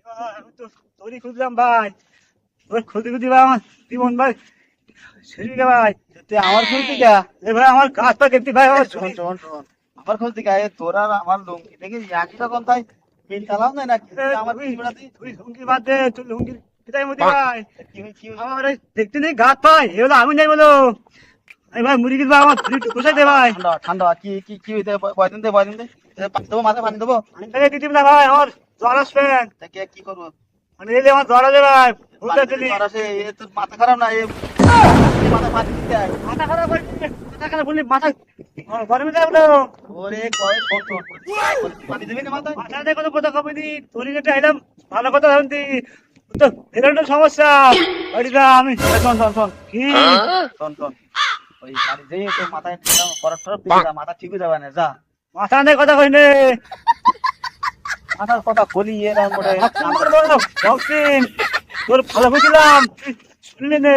তোরই খুঁজলাম ভাই, তোর খুঁজে খুঁজে ভাই আমার জীবন ভাই শরীরে ভাই। তুই আমার খুলতি কা? এ ভাই আমার কাজ পা কেটে ভাই আমার শোন শোন শোন, আমার খুলতি কা? তোর আর আমার লুঙ্গি দেখি একই রকম, তাই মিল চালাও না নাকি? তুই আমার তুই পিছুড়াতি তুই লুঙ্গি বাদ দে, তুই লুঙ্গি কোথায় মতি ভাই? কি কি আমার এই দেখতে নেই গাত পাই এগুলো আমি নাই বলো। এই ভাই মুড়ি কিন্তু আমার কোথায় দে ভাই? ঠান্ডা ঠান্ডা, কি কি কি হইতে? বয়দিন দে, বয়দিন দে। দেবো, মাথায় পানি দেবো। আমি তাকে দিতে না ভাই, আমার জ্বর আসবে। তা কে কি করবো? মানে এলে আমার জ্বর আসবে ভাই, বুঝতে পারছিস? জ্বর আসে, এ তোর মাথা খারাপ না? মাথায় পানি দিতে আয়। মাথা খারাপ হয়েছে, মাথা খারাপ বললি মাথা গরমে যাবে তো। ওরে কয় শোন শোন, পানি দিবি না মাথায়? মাথাতে কোনো কথা কবেনি, তোর কাছে আইলাম ভালো কথা ভাবছি। তো এরকম সমস্যা বাড়িতে আমি শোন শোন শোন কি শোন শোন, ওই বাড়ি যেয়ে তোর মাথায় বরফ টরফ দিয়ে যা, মাথা ঠিক হয়ে যাবে না, যা। মাথা নেই কথা কইনে মাথার কথা বলি এরকম করে। তোর ভালো বুঝলাম শুনলি নে।